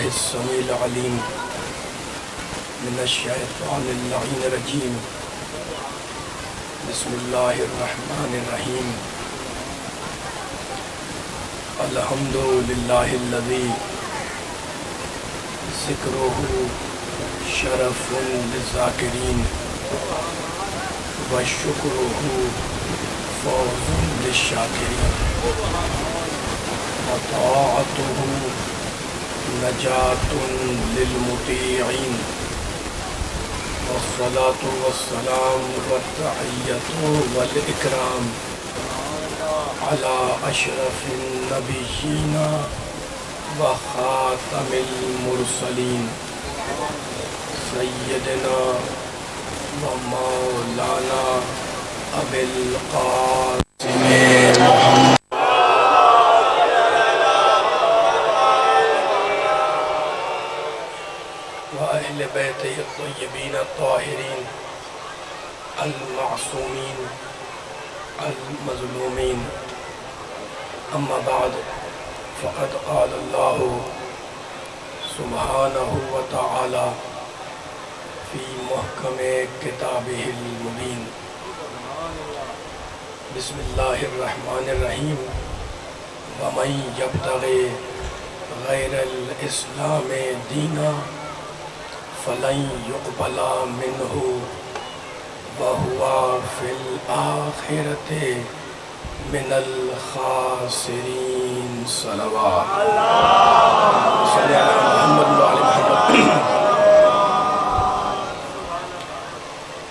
السميع العليم من الشيطان اللعين الرجيم بسم الله الرحمن الرحيم الحمد لله الذي ذكره شرف للذاكرين وشكره فوز للشاكرين وطاعته نجاة للمطيعين والصلاة والسلام والتحية والإكرام على أشرف النبيين وخاتم المرسلين سيدنا ومولانا أبي القاسم محمد وأهل بيته الطيبين الطاهرين المعصومين المظلومين أما بعد فقد قال الله سبحانه وتعالى في محكم كتابه المبين بسم الله الرحمن الرحيم ومن يبتغي غير الإسلام دينا فلن يقبل منه وهو في الآخرة من الخاسرين صلوات صلی علی محمد وعلی محمد.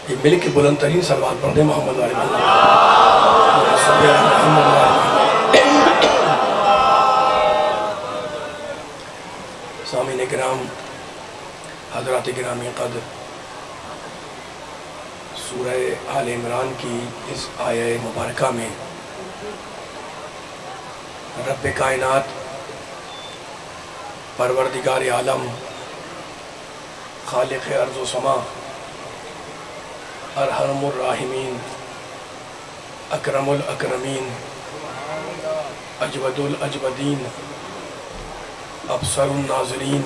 یہ مل کے بلند ترین صلوات پڑھ دیں محمد وعلی محمد صلی علی محمد وعلی محمد. سامعین کرام، حضرات گرامی قدر، سورہ آل عمران کی اس آیہ مبارکہ میں رب کائنات پروردگار عالم خالق ارض و سما ارحم الراحمین اکرم الاکرمین اجود الاجودین ابصر الناظرین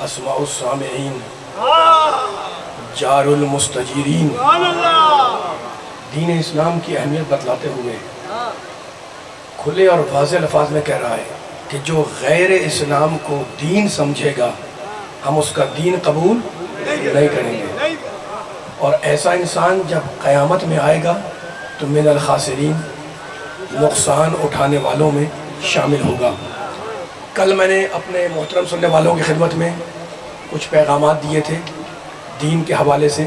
اسمع السامعین جار المستجیرین، دین اسلام کی اہمیت بتلاتے ہوئے کھلے اور واضح الفاظ میں کہہ رہا ہے کہ جو غیر اسلام کو دین سمجھے گا ہم اس کا دین قبول نہیں کریں گے، اور ایسا انسان جب قیامت میں آئے گا تو من الخاسرین، نقصان اٹھانے والوں میں شامل ہوگا. کل میں نے اپنے محترم سننے والوں کی خدمت میں کچھ پیغامات دیے تھے دین کے حوالے سے.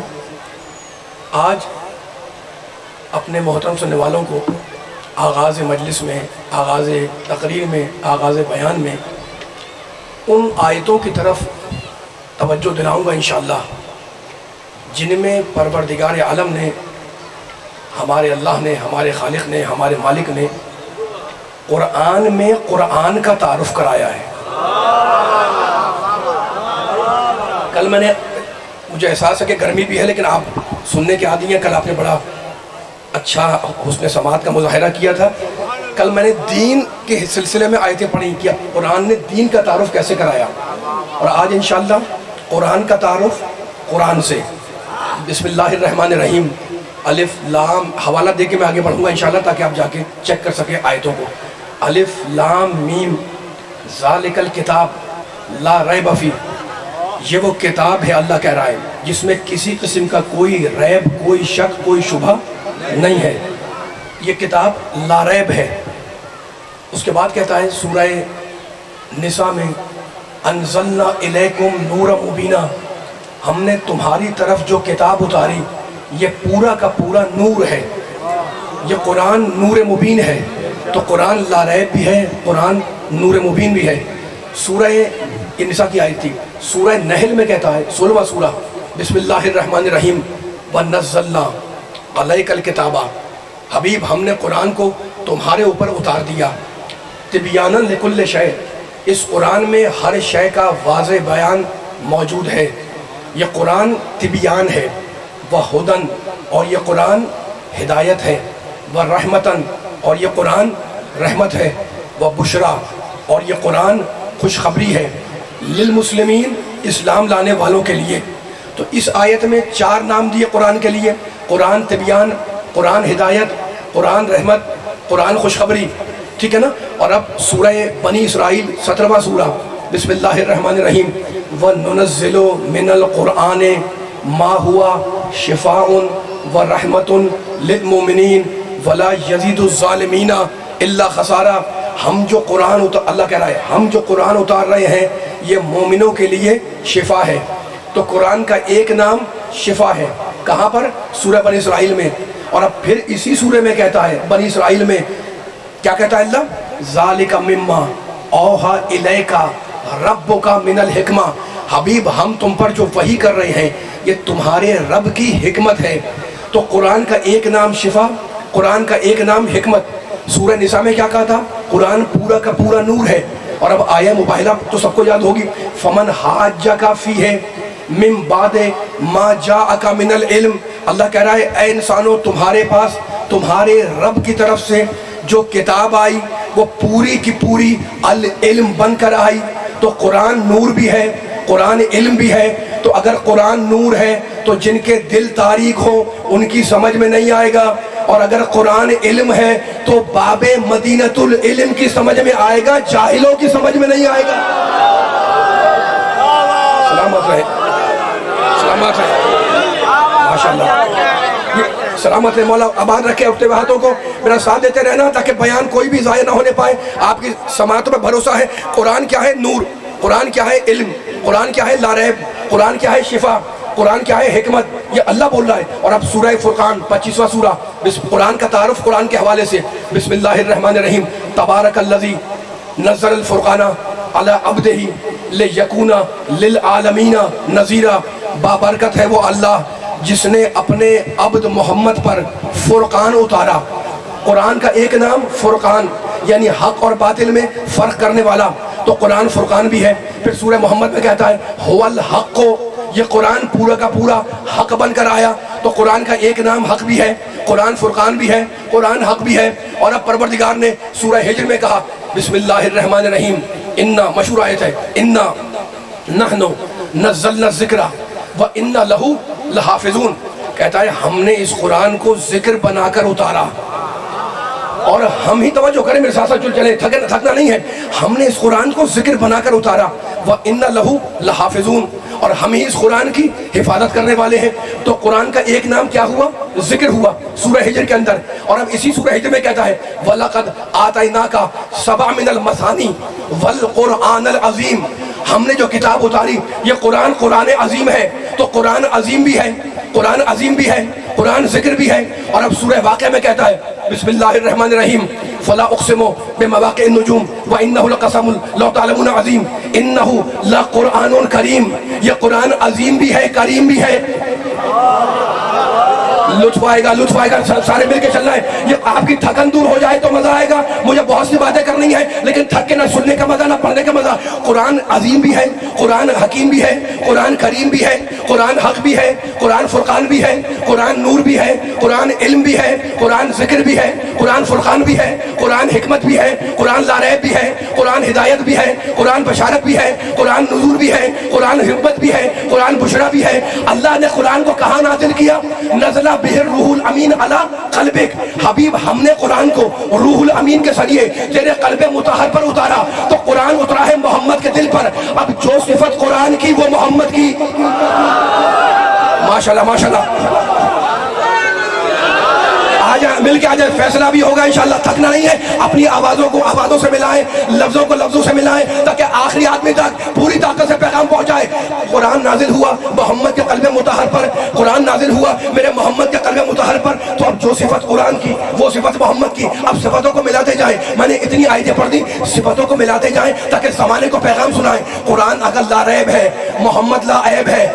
آج اپنے محترم سننے والوں کو آغاز مجلس میں، آغاز تقریر میں، آغاز بیان میں ان آیتوں کی طرف توجہ دلاؤں گا انشاءاللہ جن میں پروردگار عالم نے، ہمارے اللہ نے، ہمارے خالق نے، ہمارے مالک نے قرآن میں قرآن کا تعارف کرایا ہے. کل میں نے، مجھے احساس ہے کہ گرمی بھی ہے لیکن آپ سننے کے عادی ہیں، کل آپ نے بڑا اچھا حسن سماعت کا مظاہرہ کیا تھا. کل میں نے دین کے سلسلے میں آیتیں پڑھی کہ قرآن نے دین کا تعارف کیسے کرایا، اور آج انشاءاللہ قرآن کا تعارف قرآن سے. بسم اللہ الرحمن الرحیم، الف لام، حوالہ دے کے میں آگے بڑھوں گا انشاءاللہ تاکہ آپ جا کے چیک کر سکیں آیتوں کو. الف لام میم ذالک الکتاب لا ریب فیہ، یہ وہ کتاب ہے اللہ کہہ رہا ہے جس میں کسی قسم کا کوئی ریب، کوئی شک، کوئی شبہ نہیں ہے. یہ کتاب لا ریب ہے. اس کے بعد کہتا ہے سورہ نساء میں انزلنا الیکم نورا مبینا، ہم نے تمہاری طرف جو کتاب اتاری یہ پورا کا پورا نور ہے. یہ قرآن نور مبین ہے، تو قرآن لا ریب بھی ہے، قرآن نور مبین بھی ہے. سورہ یہ نساء کی آیت تھی. سورہ نحل میں کہتا ہے 16واں سورہ، بسم اللہ الرحمن الرحیم وَنَزَّلْنَا عَلَيْكَ الْكِتَابَ، حبیب ہم نے قرآن کو تمہارے اوپر اتار دیا. تِبْيَانًا لِكُلِّ شَيْءٍ، اس قرآن میں ہر شے کا واضح بیان موجود ہے. یہ قرآن تبیان ہے، وَهُدًى، اور یہ قرآن ہدایت ہے، وَرَحْمَةً، اور یہ قرآن رحمت ہے، وَبُشْرَى، اور یہ قرآن خوشخبری ہے، للمسلمین اسلام لانے والوں کے لیے۔ تو اس آیت میں 4 نام دیے قرآن کے لیے، قرآن طبیان، قرآن ہدایت، قرآن رحمت، قرآن خوشخبری، ٹھیک ہے نا۔ اور اب سورہ بنی اسرائیل 17واں سورہ، بسم اللہ الرحمن الرحیم، وَنُنَزِّلُ مِنَ الْقُرْآنِ مَا هُوَ شِفَاءٌ وَرَحْمَةٌ لِلْمُؤْمِنِينَ وَلَا يَزِيدُ الظَّالِمِينَ إِلَّا خَسَارًا۔ ہم جو قرآن اللہ کہہ رہا ہے، ہم جو قرآن اتار رہے ہیں یہ مومنوں کے لیے شفا ہے۔ تو قرآن کا ایک نام شفا ہے، کہاں پر؟ سورہ بنی اسرائیل میں۔ اور اب پھر اسی سورہ میں کہتا ہے، بنی اسرائیل میں کیا کہتا ہے اللہ؟ ذَلِكَ مِمَّا أَوْحَىٰ إِلَيْكَ رَبُّكَ مِنَ الْحِكْمَةِ۔ حبیب ہم تم پر جو وحی کر رہے ہیں یہ تمہارے رب کی حکمت ہے۔ تو قرآن کا ایک نام شفا، قرآن کا ایک نام حکمت۔ سورہ نساء میں کیا کہا تھا؟ قرآن پورا کا پورا نور ہے۔ اور اب آیہ مباہلہ تو سب کو یاد ہوگی، فَمَنْ حَاجَّكَ فِيهِ مِن بَعْدِ مَا جَاءَكَ مِنَ الْعِلْمِ۔ اللہ کہہ رہا ہے اے انسانوں، تمہارے پاس تمہارے رب کی طرف سے جو کتاب آئی وہ پوری کی پوری العلم بن کر آئی۔ تو قرآن نور بھی ہے، قرآن علم بھی ہے۔ تو اگر قرآن نور ہے تو جن کے دل تاریک ہوں ان کی سمجھ میں نہیں آئے گا، اور اگر قرآن علم ہے تو باب مدینۃ العلم کی سمجھ میں آئے گا، جاہلوں کی سمجھ میں نہیں آئے گا۔ سلامت رہے، سلامت رہے، ماشاءاللہ، سلامت رہے، مولا آباد رکھے اٹھتے ہوئے ہاتھوں کو، میرا ساتھ دیتے رہنا تاکہ بیان کوئی بھی ضائع نہ ہونے پائے۔ آپ کی سماعتوں میں بھروسہ ہے۔ قرآن کیا ہے؟ نور۔ قرآن کیا ہے؟ علم۔ قرآن کیا ہے؟ لا ریب۔ قرآن کیا ہے؟ شفا۔ قرآن کیا ہے؟ حکمت۔ یہ اللہ بول رہا ہے۔ اور اب سورہ فرقان 25واں سورہ، قرآن کا تعارف قرآن کے حوالے سے، بسم اللہ الرحمن الرحیم، تبارک الذی نزل الفرقان علی عبدہ لیکون للعالمین نذیرا۔ بابرکت ہے وہ اللہ جس نے اپنے عبد محمد پر فرقان اتارا۔ قرآن کا ایک نام فرقان، یعنی حق اور باطل میں فرق کرنے والا۔ تو قرآن فرقان بھی ہے۔ پھر سورہ محمد میں کہتا ہے هو الحق، یہ قرآن پورا کا پورا حق بن کر آیا۔ تو قرآن کا ایک نام حق بھی ہے، قرآن فرقان بھی ہے، قرآن حق بھی ہے۔ اور اب پروردگار نے سورہ ہجر میں کہا بسم اللہ الرحمن الرحیم، انا، مشہور آیت ہے، انا نحن نزلنا الذکر وانا لہ لحافظون۔ کہتا ہے ہم نے اس قرآن کو ذکر بنا کر اتارا، اور ہم ہی توجہ کریں، میرے ساتھ ساتھ چلے، تھکنا نہیں ہے، ہم نے اس قرآن کو ذکر بنا کر اتارا، وَإِنَّ لَهُ لَحَافِظُونَ، اور ہم ہی اس قرآن کی حفاظت کرنے والے ہیں۔ تو قرآن کا ایک نام کیا ہوا؟ ذکر ہوا سورہ ہجر کے اندر۔ اور اب اسی سورہ ہجر میں کہتا ہے وَلَقَدْ آتَيْنَاكَ سَبْعًا مِنَ الْمَثَانِي وَالْقُرْآنَ الْعَظِيمِ۔ ہم نے جو کتاب اتاری یہ قرآن، قرآن عظیم ہے۔ تو قرآن عظیم بھی ہے، قرآن عظیم بھی ہے، قرآن ذکر بھی ہے۔ اور اب سورہ واقعہ میں کہتا ہے بسم اللہ الرحمن الرحیم، فلا اقسم بمواقع النجوم وانہ لقسم لو تعلمون عظیم انہ لقرآن کریم۔ یہ قرآن عظیم بھی ہے، کریم بھی ہے۔ لطف آئے گا، لطف آئے گا، سارے مل کے چلنا ہے۔ یہ آپ کی تھکن دور ہو جائے تو مزہ آئے گا۔ مجھے بہت سی باتیں کرنی ہیں لیکن تھک کے نہ سننے کا مزہ نہ پڑھنے کا مزہ۔ قرآن عظیم بھی ہے، قرآن حکیم بھی ہے، قرآن کریم بھی ہے، قرآن حق بھی ہے، قرآن فرقان بھی ہے، قرآن نور بھی ہے، قرآن علم بھی ہے، قرآن ذکر بھی ہے، قرآن فرقان بھی ہے، قرآن حکمت بھی ہے، قرآن لا ریب بھی ہے، قرآن ہدایت بھی ہے، قرآن بشارت بھی ہے، قرآن نزول بھی ہے، قرآن حکمت بھی ہے، قرآن بشرا بھی ہے۔ اللہ نے قرآن کو کہاں نازل کیا؟ نزل بہ الروح الامین علی قلبک۔ حبیب ہم نے قرآن کو روح الامین کے ذریعے تیرے قلب مطہر پر اتارا۔ تو قرآن اترا ہے محمد کے دل پر۔ اب جو صفت قرآن کی وہ محمد کی۔ ماشاءاللہ ماشاءاللہ، مل کے آ جائے، فیصلہ بھی ہوگا انشاءاللہ۔ تھکنا نہیں ہے، اپنی آوازوں کو آوازوں سے ملائیں، لفظوں کو لفظوں سے ملائیں تاکہ آخری آدمی تک پوری طاقت سے پیغام پہنچائے۔ قرآن نازل ہوا محمد کے قلب مطہر پر، قرآن نازل ہوا میرے محمد کے قلب مطہر پر۔ تو اب جو صفت قرآن کی وہ صفت محمد کی، اب صفتوں کو ملاتے جائیں۔ میں نے اتنی آیتیں پڑھ دی، صفتوں کو ملاتے جائیں تاکہ زمانے کو پیغام سنائیں۔ قرآن اگر لا ریب ہے، محمد لا عیب ہے۔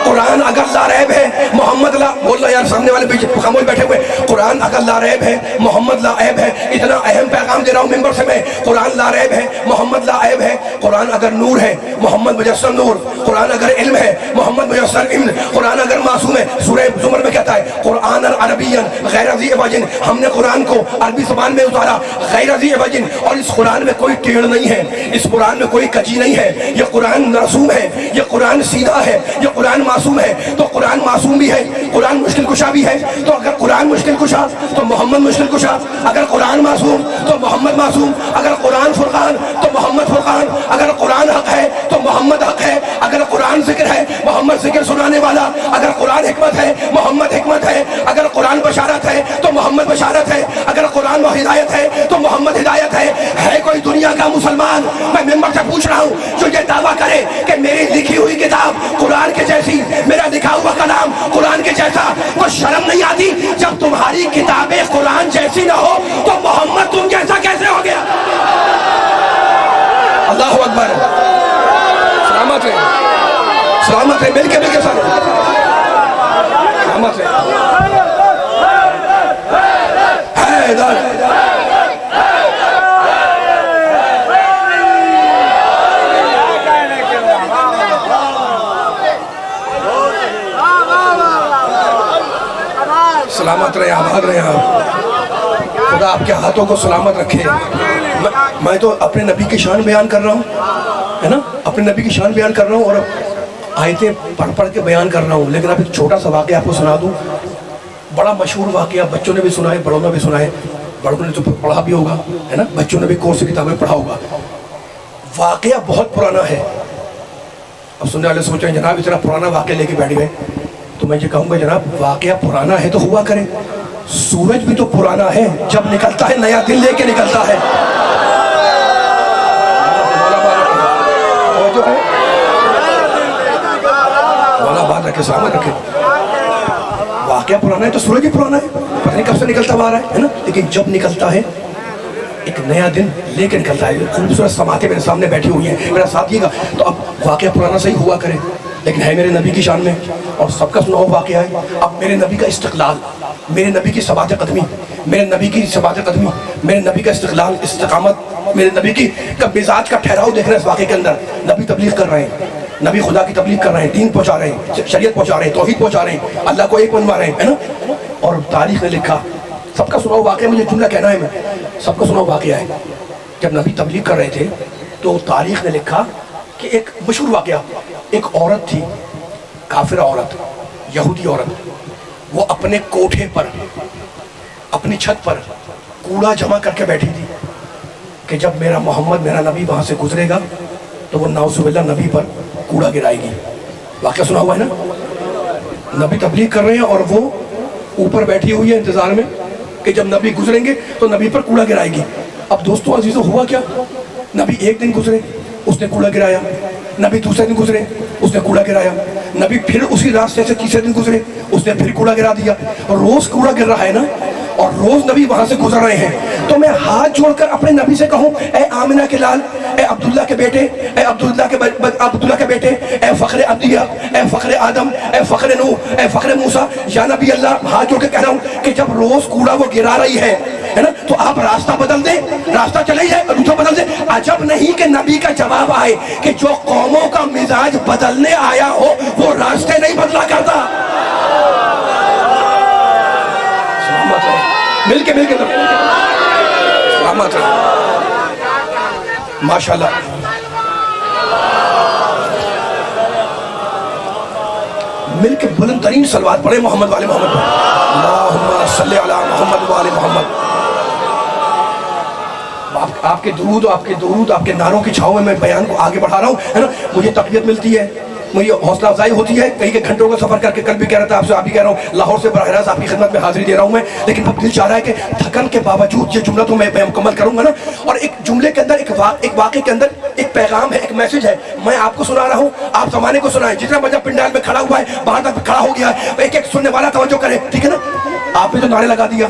قرآن اگر لا ریب ہے، محمد لا، بول رہا یار سامنے والے پیچھے خاموش بیٹھے ہوئے، قرآن اگر لا ریب ہے، محمد لا عیب ہے۔ اتنا اہم پیغام دے رہا ہوں ممبر سے میں، قرآن لا ریب ہے، محمد لا عیب ہے۔ قرآن اگر نور ہے، محمد مجسم نور۔ قرآن اگر علم ہے، محمد مجسم علم۔ قرآن اگر معصوم ہے، سورہ زمر میں کہتا ہے قرآن عربیا غیر ذی عوج، ہم نے قرآن کو عربی زبان میں اتارا غیر ذی عوج، اور اس قرآن میں کوئی ٹیڑھ نہیں ہے، اس قرآن میں کوئی کجی نہیں ہے، یہ قرآن معصوم ہے، یہ قرآن سیدھا ہے، یہ قرآن معصوم ہے۔ تو قرآن معصوم بھی ہے، قرآن مشکل کشا بھی ہے، تو اگر قرآن مشکل کشا تو محمد مشکل کشا، اگر قرآن معصوم تو محمد معصوم، اگر قرآن فرقان تو محمد فرقان، اگر قرآن حق ہے تو محمد حق ہے، اگر قرآن ذکر ہے محمد ذکر سنانے والا، اگر قرآن حکمت ہے محمد حکمت ہے، اگر قرآن بشارت ہے تو محمد بشارت ہے، اگر قرآن ہدایت ہے تو محمد ہدایت ہے کوئی دنیا کا مسلمان، میں ممبر سے پوچھ رہا ہوں، جو یہ دعویٰ کرے کہ میری لکھی ہوئی کتاب قرآن کے جیسی، میرا لکھا ہوا کلام قرآن کے جیسا، تو شرم نہیں آتی؟ جب تمہاری کتابیں قرآن جیسی نہ ہو تو محمد تم جیسا کیسے ہو گیا؟ اللہ اکبر، سلامت ہے، سلامت ہے، مل کے سارے سلامت ہے، سلامت رہے، آباد رہے آپ، خدا آپ کے ہاتھوں کو سلامت رکھے۔ میں تو اپنے نبی کی شان بیان کر رہا ہوں، ہے نا، اپنے نبی کی شان بیان کر رہا ہوں اور آیتیں پڑھ پڑھ کے بیان کر رہا ہوں، لیکن اب ایک چھوٹا سا واقعہ آپ کو سنا دوں، بڑا مشہور واقعہ، بچوں نے بھی سنا ہے، بڑوں نے بھی سنا ہے، بڑوں نے تو پڑھا بھی ہوگا، ہے نا، بچوں نے بھی کورس کی کتابیں پڑھا ہوگا۔ واقعہ بہت پرانا ہے، اب سننے والے سوچ رہے ہیں جناب اتنا پرانا واقعہ لے کے بیٹھ گئے، تو میں یہ کہوں گا جناب واقعہ پرانا ہے تو ہوا کرے، سورج بھی تو پرانا ہے، جب نکلتا ہے نیا دن لے کے نکلتا ہے۔ والا بات رکھے، سلامت رکھے، واقعہ پرانا ہے تو سورج بھی پرانا ہے، پتہ نہیں کب سے نکلتا ہوا رہا ہے نا، لیکن جب نکلتا ہے ایک نیا دن لے کے نکلتا ہے۔ خوبصورت سماعتیں میرے سامنے بیٹھی ہوئی ہیں، میرا ساتھ دیے گا، تو اب واقعہ پرانا صحیح ہوا کرے، لیکن ہے میرے نبی کی شان میں اور سب کا سنا ہوا واقعہ ہے۔ اب میرے نبی کا استقلال، میرے نبی کی ثبات قدمی، میرے نبی کی ثبات قدمی، میرے نبی کا استقلال، استقامت، میرے نبی کی مزاج کا ٹھہراؤ دیکھ رہے ہیں اس واقعے کے اندر۔ نبی تبلیغ کر رہے ہیں، نبی خدا کی تبلیغ کر رہے ہیں، دین پہنچا رہے ہیں، شریعت پہنچا رہے ہیں، توحید پہنچا رہے ہیں، اللہ کو ایک منوا رہے ہیں، ہے نا۔ اور تاریخ نے لکھا، سب کا سنا ہوا واقعہ، مجھے جملہ کہنا ہے، میں سب کا سنا ہوا واقعہ ہے، جب نبی تبلیغ کر رہے تھے تو تاریخ نے لکھا کہ ایک مشہور واقعہ، ایک عورت تھی، کافرہ عورت، یہودی عورت، وہ اپنے کوٹھے پر، اپنی چھت پر کوڑا جمع کر کے بیٹھی تھی کہ جب میرا محمد، میرا نبی وہاں سے گزرے گا تو وہ نعوذ باللہ نبی پر کوڑا گرائے گی۔ واقعہ سنا ہوا ہے نا، نبی تبلیغ کر رہے ہیں اور وہ اوپر بیٹھی ہوئی ہے انتظار میں کہ جب نبی گزریں گے تو نبی پر کوڑا گرائے گی۔ اب دوستو عزیزو ہوا کیا، نبی ایک دن گزرے اس نے کوڑا گرایا، نبی دوسرے دن گزرے اس نے کوڑا گرایا، نبی پھر اسی راستے سے تیسرے دن گزرے اس نے پھر کوڑا گرا دیا، اور روز کوڑا گر رہا ہے نا، اور روز نبی وہاں سے گزر رہے ہیں۔ تو میں ہاتھ جوڑ کر اپنے نبی سے کہوں، اے آمنہ کے لال، اے عبداللہ کے بیٹے، اے عبداللہ کے بیٹے، اے فخر انبیاء، اے فخر آدم، اے فخر نوح، اے فخر موسیٰ، یا نبی اللہ، ہاتھ جوڑ کے کہہ رہا ہوں کہ جب روز کوڑا وہ گرا رہی ہے نا، تو آپ راستہ بدل دیں، راستہ چلے جائے، روٹا بدل دیں۔ عجب نہیں کہ نبی کا جواب آئے کہ جو قوموں کا مزاج بدلنے آیا ہو وہ راستے نہیں بدلا کرتا۔ مل کے سلامت رہے، ماشاءاللہ۔ مل کے بلند ترین صلوات پڑھے محمد والے محمد پر، اللہم صلی علی محمد والے محمد۔ آپ کے درود، آپ کے نعروں کی چھاؤں میں میں بیان کو آگے بڑھا رہا ہوں، ہے نا، مجھے تقویت ملتی ہے، مجھے حوصلہ افزائی ہوتی ہے، کئی کے گھنٹوں کا سفر کر کے، کل بھی کہہ رہا تھا آپ سے، آپ بھی کہہ رہا ہوں، لاہور سے براہ راست آپ کی خدمت میں حاضری دے رہا ہوں میں، لیکن اب دل چاہ رہا ہے کہ تھکن کے باوجود یہ جملہ تو میں مکمل کروں گا نا، اور ایک جملے کے اندر، ایک واقعے کے اندر ایک پیغام ہے، ایک میسج ہے، میں آپ کو سنا رہا ہوں، آپ زمانے کو سنائیں، جتنا بچہ پنڈال میں کھڑا ہوا ہے، باہر تک کھڑا ہو گیا ہے، ایک ایک سننے والا توجہ کرے، ٹھیک ہے نا۔ آپ نے تو نعرے لگا دیا،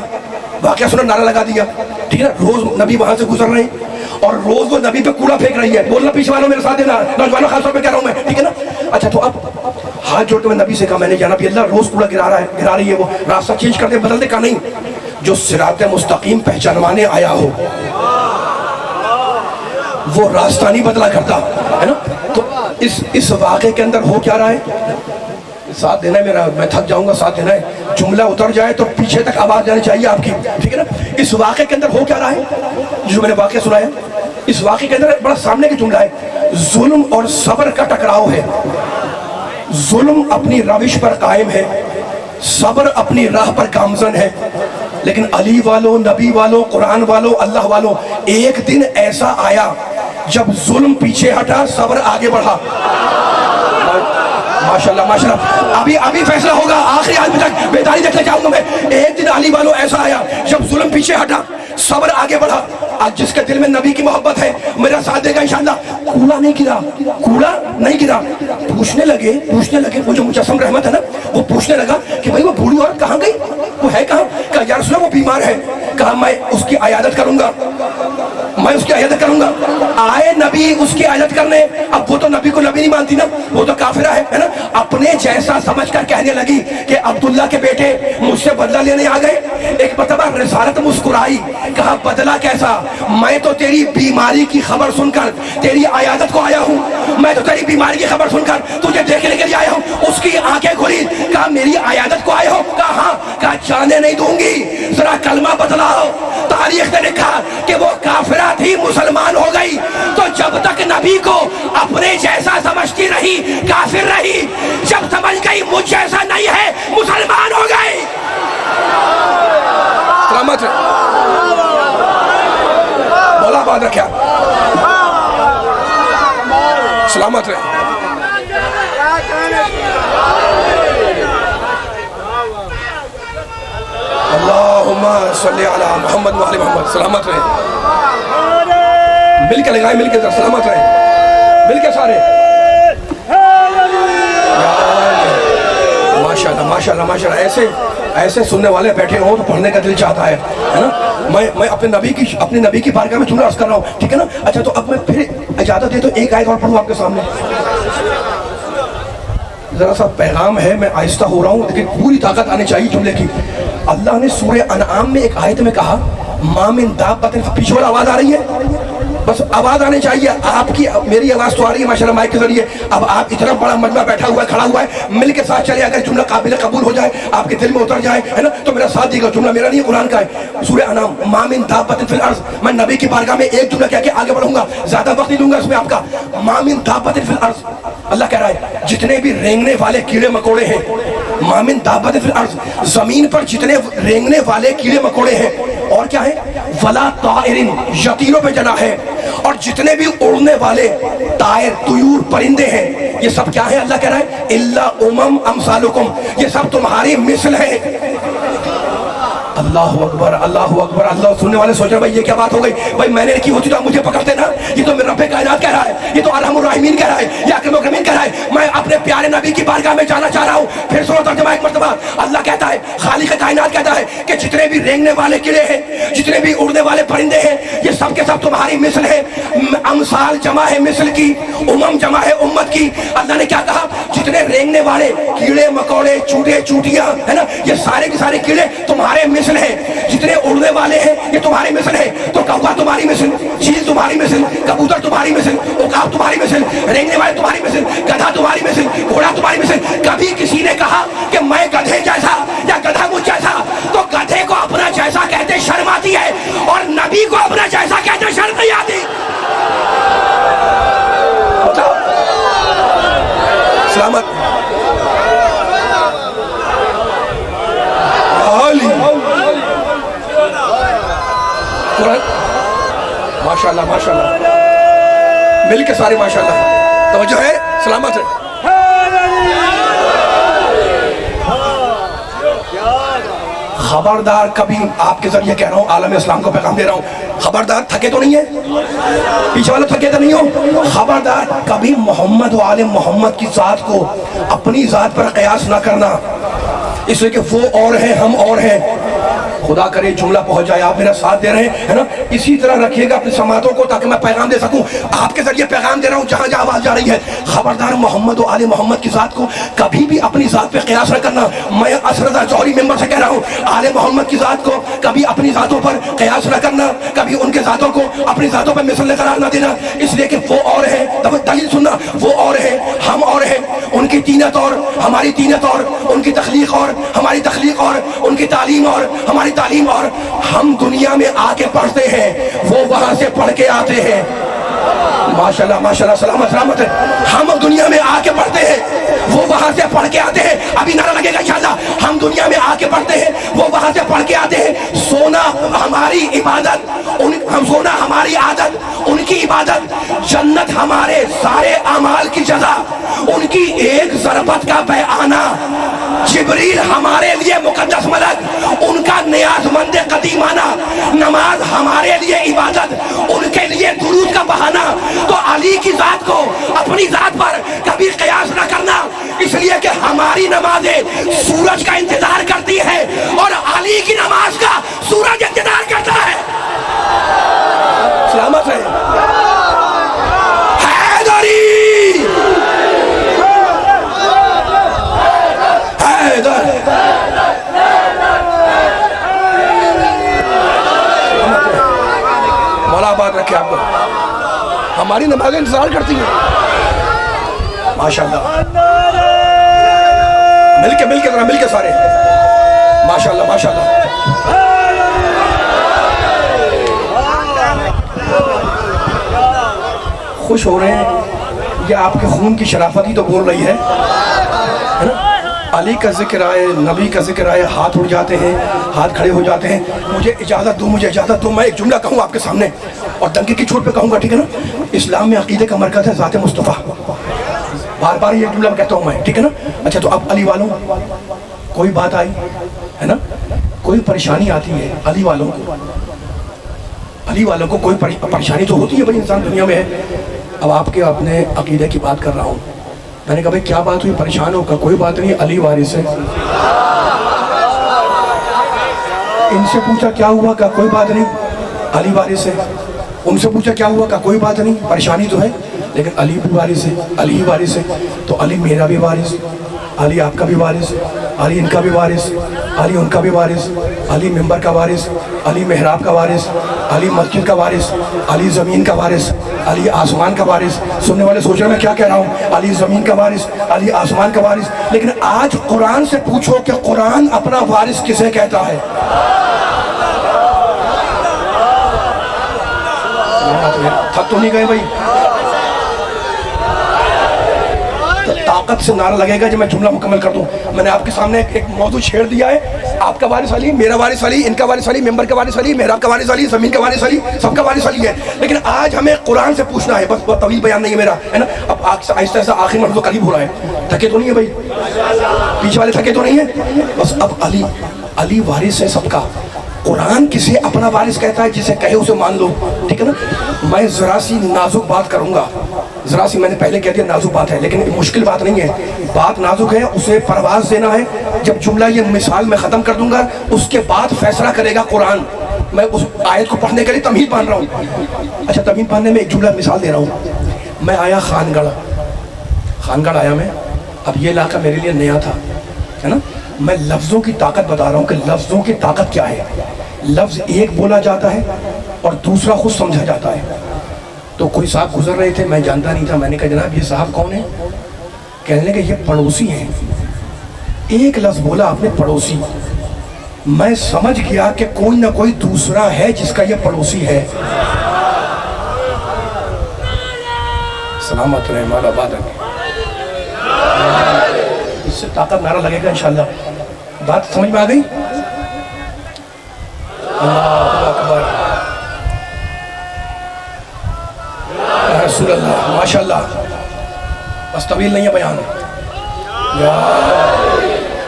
واقعہ سنا نعرہ لگا دیا، ٹھیک ہے نا، روز نبی وہاں سے گزر رہے ہیں اور روز وہ نبی پہ کوڑا پھینک رہی ہے، بولنا پیچھے والوں میرے ساتھ دینا، نوجوانوں خاص طور پہ کہہ رہا ہوں میں، ٹھیک ہے نا۔ اچھا تو اب ہاتھ جوڑ کے میں نبی سے کہا، میں نے جانا بھی اللہ روز کوڑا گرا رہی ہے، وہ راستہ چینج کر دے، بدل دے، کہا نہیں، جو صراط مستقیم پہچانوانے آیا ہو وہ راستہ نہیں بدلا کرتا، ہے نا۔ تو اس واقعے کے اندر ہو کیا رہا ہے، ساتھ دینا ہے میرا، میں تھک جاؤں گا، ساتھ دینا ہے. جملہ اتر جائے تو پیچھے تک آواز جانی چاہیے آپ کی، ٹھیک ہے نا. اس واقعے کے اندر ہو کیا رہا ہے جو میں نے واقعہ سنایا؟ اس واقعے کے اندر بڑا سامنے کی جملہ ہے، ظلم اور صبر کا ٹکراؤ ہے. ظلم اپنی روش پر قائم ہے، صبر اپنی راہ پر گامزن ہے. لیکن علی والوں، نبی والوں، قرآن والوں، اللہ والوں، ایک دن ایسا آیا جب ظلم پیچھے ہٹا، صبر آگے بڑھا. ماشاءاللہ ماشاءاللہ. ابھی فیصلہ ہوگا، آخری آدمی تک بیداری دیکھنے جاؤں گا میں. ایک دن علی والوں ایسا آیا جب ظلم پیچھے ہٹا، صبر آگے بڑھا. آج جس کے دل میں نبی کی محبت ہے میرا ساتھ دے گا انشاءاللہ. کوڑا نہیں گرا، کوڑا نہیں گرا. پوچھنے لگے وہ جو مجسم رحمت ہے نا، وہ پوچھنے لگا کہ بھائی وہ بوڑھی عورت کہاں گئی، وہ ہے کہاں؟ کہا یا رسول اللہ وہ بیمار ہے. کہا میں اس کی عیادت کروں گا، میں اس کی عیادت کروں گا. آئے نبی اس کی عیادت کرنے. اب وہ تو نبی کو نبی نہیں مانتی نا، وہ تو کافرہ ہے نا. اپنے جیسا سمجھ کر کہنے لگی کہ عبداللہ کے بیٹے مجھ سے بدلہ لینے آ گئے. ایک مرتبہ رسالت مسکرائی، کہا بدلہ کیسا، میں تو تیری بیماری کی خبر سن کر تیری عیادت کو آیا ہوں. میں تو تیری بیماری کی خبر سن کر تجھے دیکھنے کے لیے آیا ہوں. اس کی آنکھیں کھلی. کہا میری عیادت کو آئے ہو؟ کہا ہاں. کہا جانے نہیں دوں گی، ذرا کلمہ بتلاؤ. تاریخ نے لکھا کہ وہ کافرہ تھی، مسلمان ہو گئی. تو جب تک نبی کو اپنے جیسا سمجھتی رہی کافر رہی، جب سمجھ گئی مجھ جیسا نہیں ہے مسلمان ہو گئی. سلامت بولا بات رکھا، سلامت رہے. اللہم صلی علی محمد و علی محمد. سلامت رہے، مل کے لگائیں، مل کے سلامت رہے، مل کے سارے. ماشاءاللہ ماشاءاللہ ماشاءاللہ. ایسے سننے والے بیٹھے ہوں تو پڑھنے کا دل چاہتا ہے نا. میں اپنے نبی کی بارگاہ میں جملہ عرض کر رہا ہوں، ٹھیک ہے نا. اچھا تو اب میں پھر اجازت دے تو ایک آیت اور پڑھوں آپ کے سامنے. ذرا سا پیغام ہے، میں آہستہ ہو رہا ہوں لیکن پوری طاقت آنی چاہیے جملے کی. اللہ نے سورہ انعام میں ایک آیت میں کہا ما من دابۃ. پیچھے والا آواز آ رہی ہے؟ بس آواز آنے چاہیے آپ کی. میری آواز تو آ رہی ہے ماشاءاللہ مائک کے ذریعے. اب آپ اتنا بڑا مجمع بیٹھا ہوا ہے، کھڑا ہوا ہے، مل کے ساتھ چلے. اگر جملہ قابل قبول ہو جائے، آپ کے دل میں اتر جائے ہے نا، تو میرا ساتھ دیے گا. جملہ میرا نہیں، قرآن کا ہے. سورہ انعام ما من دابۃ فی الارض. میں نبی کی بارگاہ میں ایک جملہ کہہ کے آگے بڑھوں گا، زیادہ وقت نہیں دوں گا اس میں آپ کا. ما من دابۃ فی الارض. اللہ کہہ رہا ہے جتنے بھی رینگنے والے کیڑے مکوڑے ہیں، ما من دابۃ فی الارض، زمین پر جتنے رینگنے والے کیڑے مکوڑے ہیں، اور کیا ہے، ولا طائر یطیر پہ جناح ہے، اور جتنے بھی اڑنے والے طائر طیور پرندے ہیں، یہ سب کیا ہے؟ اللہ کہہ رہا ہے الا امثالکم، یہ سب تمہاری مثل ہے. اللہ اکبر اللہ اکبر. اللہ سننے والے سوچ رہے ہیں بھائی یہ کیا بات ہو گئی، بھائی میں نے کی ہوتی تو آپ مجھے پکڑتے نا. یہ تو میرا رب کائنات کہہ رہا ہے، یہ تو ارحم الراحمین کہہ رہا ہے، یہ اکرم الاکرمین کہہ رہا ہے. میں اپنے پیارے نبی کی بارگاہ میں جانا چاہ رہا ہوں. پھر سنو ترجمہ ایک مرتبہ. اللہ کہتا ہے، خالق کائنات کہتا ہے کہ جتنے بھی رینگنے والے کیڑے ہیں، جتنے بھی اڑنے والے پرندے ہیں، یہ سب کے سب تمہاری مثل ہے. امثال جمع ہے مثل کی، جمع ہے امت کی. اللہ نے کیا کہا؟ جتنے رینگنے والے کیڑے مکوڑے چوٹے چوٹیاں ہے نا، یہ سارے کے سارے کیڑے تمہارے مثل ہیں. جتنے اڑنے والے ہیں یہ تمہاری مثل ہے. تو کوّا تمہاری مثل، چیل تمہاری مثل، کبوتر تمہاری مثل، عقاب تمہاری مثل، رینگنے والے تمہاری مثل، گدھا تمہاری مثل، گھوڑا تمہاری مثل. کبھی کسی نے کہا کہ میں گدھے جیسا یا گدھا مجھ جیسا، تو گدھے کو اپنا جیسا کہتے شرم آتی ہے، اور نبی کو اپنا جیسا کہتے شرم نہیں آتی. سلامت ماشاءاللہ ماشاءاللہ، مل کے سارے ماشاءاللہ. توجہ ہے، سلامت ہے. خبردار، کبھی آپ کے ذریعے کہہ رہا ہوں، عالم اسلام کو پیغام دے رہا ہوں، خبردار تھکے تو نہیں ہے، پیچھے والے تھکے تو نہیں ہو. خبردار کبھی محمد و آل محمد کی ذات کو اپنی ذات پر قیاس نہ کرنا، اس لیے کہ وہ اور ہیں ہم اور ہیں. خدا کرے جملہ پہنچ جائے. آپ میرا ساتھ دے رہے ہیں نا، اسی طرح رکھیے گا اپنی سماعتوں کو تاکہ میں پیغام دے سکوں. آپ کے ذریعے پیغام دے رہا ہوں جہاں جہاں آواز جا رہی ہے. خبردار محمد و آل محمد کی ذات کو کبھی بھی اپنی ذات پہ قیاس نہ کرنا. میں اسردا جوہری ممبر سے کہہ رہا ہوں، آل محمد کی ذات کو کبھی اپنی ذاتوں پر قیاس نہ کرنا، کبھی ان کے ذاتوں کو اپنی ذاتوں پر مثل قرار نہ دینا، اس لیے کہ وہ اور ہیں. دلیل سننا، وہ اور ہیں ہم اور ہیں. ان کی تینت اور ہماری تینت اور ان کی تخلیق اور ہماری تخلیق اور ان کی تعلیم اور ہماری تعلیم اور ہم دنیا میں آ کے پڑھتے ہیں، وہ وہاں سے پڑھ کے آتے ہیں. ماشاءاللہ ماشاءاللہ، سلامت سلامت. ہم دنیا میں آ کے پڑھتے ہیں، وہ وہاں سے پڑھ کے آتے ہیں. ابھی نعرہ لگے گا انشاءاللہ. ہم دنیا میں آ کے پڑھتے ہیں، وہ وہاں سے پڑھ کے آتے ہیں. سونا ہماری عبادت، ہم سونا ہماری عادت، ان کی عبادت. جنت ہمارے سارے اعمال کی جزا، ان کی ایک ضربت کا بیانہ. جبریل ہمارے لیے مقدس ملک، ان کا نیاز مند قدیمانہ. نماز ہمارے لیے عبادت، ان کے لیے درود کا بہانہ. تو علی کی ذات کو اپنی ذات پر کبھی قیاس نہ کرنا، اس لیے کہ ہماری نمازیں سورج کا انتظار کرتی ہے اور علی کی نماز کا سورج انتظار کرتا ہے. سلامت ہے. حیدری حیدر. مولا بات رکھے آپ کو. ہماری نمازیں انتظار کرتی ہیں. ماشاءاللہ. مل کے ذرا مل کے سارے. ماشاءاللہ ماشاءاللہ. خوش ہو رہے ہیں، یہ آپ کے خون کی شرافت ہی تو بول رہی ہے نا. علی کا ذکر آئے، نبی کا ذکر آئے، ہاتھ اٹھ جاتے ہیں، ہاتھ کھڑے ہو جاتے ہیں. مجھے اجازت دو میں ایک جملہ کہوں آپ کے سامنے، اور ڈنکے کی چوٹ پہ کہوں گا، ٹھیک ہے نا. اسلام میں عقیدے کا مرکز ہے ذات مصطفیٰ. بار بار یہ جملہ کہتا ہوں میں، ٹھیک ہے نا. اچھا، تو اب علی والوں کوئی بات آئی ہے نا، کوئی پریشانی آتی ہے علی والوں کو کوئی پریشانی تو ہوتی ہے بھائی، انسان دنیا میں ہے. اب آپ کے اپنے عقیدے کی بات کر رہا ہوں. میں نے کہا بھائی کیا بات ہوئی، پریشان ہو؟ کوئی بات نہیں، علی وارث ہے. ان سے پوچھا کیا ہوا؟ کہا کوئی بات نہیں، علی وارث ہے. ان سے پوچھا کیا ہوا؟ کہا کوئی بات نہیں، پریشانی تو ہے لیکن علی بھی وارث ہے، علی ہی وارث ہے. تو علی میرا بھی وارث، علی آپ کا بھی وارث، علی ان کا بھی وارث، علی ان کا بھی وارث، علی ممبر کا وارث، علی محراب کا وارث، علی مسجد کا وارث، علی زمین کا وارث، علی آسمان کا وارث. سننے والے سوچ رہے ہیں میں کیا کہہ رہا ہوں. علی زمین کا وارث، علی آسمان کا وارث. لیکن آج قرآن سے پوچھو کہ قرآن اپنا وارث کسے کہتا ہے. تھک تو نہیں گئے بھائی؟ طاقت سے نعرہ لگے گا جب میں جملہ مکمل کر دوں. میں نے آپ کے سامنے ایک موضوع چھیڑ دیا ہے. آپ کا وارث علی، میرا وارث علی، ان کا وارث علی، ممبر کا وارث علی، محراب کا وارث علی، زمین کا وارث علی، سب کا وارث علی ہے. لیکن آج ہمیں قرآن سے پوچھنا ہے. بس بہت طویل بیان نہیں ہے میرا، ہے نا. اب آہستہ آہستہ آخر مرحلہ قریب ہو رہا ہے. تھکے تو نہیں ہے بھائی؟ پیچھے والے تھکے تو نہیں ہیں؟ بس اب علی وارث ہے سب کا. قرآن کسے اپنا وارث کہتا ہے؟ جسے کہے اسے مان لو، ٹھیک ہے نا. میں ذرا سی نازک بات کروں گا، ذرا سی، میں نے پہلے کہہ دیا نازک بات ہے لیکن مشکل بات نہیں ہے. بات نازک ہے، اسے پرواز دینا ہے. جب جملہ یہ مثال میں ختم کر دوں گا اس کے بعد فیصلہ کرے گا قرآن. میں اس آیت کو پڑھنے کے لیے تمہید باندھ رہا ہوں. اچھا، تمہید باندھنے میں ایک جملہ مثال دے رہا ہوں. میں آیا خان گڑھ آیا میں. اب یہ علاقہ میرے لیے نیا تھا، ہے نا. میں لفظوں کی طاقت بتا رہا ہوں کہ لفظوں کی طاقت کیا ہے. لفظ ایک بولا جاتا ہے اور دوسرا خود سمجھا جاتا ہے. تو کوئی صاحب گزر رہے تھے، میں جانتا نہیں تھا. میں نے کہا جناب یہ صاحب کون ہیں؟ کہنے لگے یہ پڑوسی ہیں. ایک لفظ بولا آپ نے پڑوسی. میں سمجھ گیا کہ کوئی نہ کوئی دوسرا ہے جس کا یہ پڑوسی ہے. سلامت رہے مولا آباد رکھے. اس سے طاقت نعرہ لگے گا انشاءاللہ. بات سمجھ میں آ گئی؟ اللہ اکبر، رسول اللہ، ماشاءاللہ. بس طویل نہیں ہے بیان،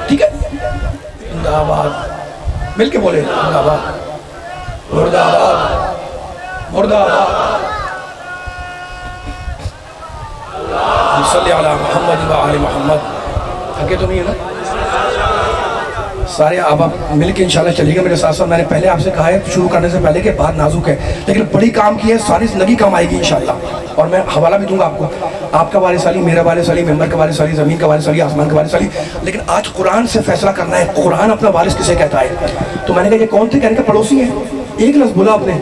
ٹھیک ہے. زندہ آباد، مل کے بولے زندہ آباد، مردہ آباد، مردہ آباد. صلی علی محمد و آل محمد. تھکے تو نہیں ہے نا سارے؟ اب آپ مل کے انشاءاللہ چلیے گا میرے ساتھ ساتھ. میں نے پہلے آپ سے کہا ہے شروع کرنے سے پہلے کہ بات نازک ہے لیکن بڑی کام کی ہے، ساری زندگی کام آئے گی انشاءاللہ. اور میں حوالہ بھی دوں گا آپ کو. آپ کا وارث علی، میرا وارث علی، ممبر کا وارث علی، زمین کا وارث علی، آسمان کا وارث علی. لیکن آج قرآن سے فیصلہ کرنا ہے، قرآن اپنا وارث کسے کہتا ہے. تو میں نے کہا یہ کون تھے؟ کہنے کہ پڑوسی ہیں. ایک لفظ بولا آپ نے،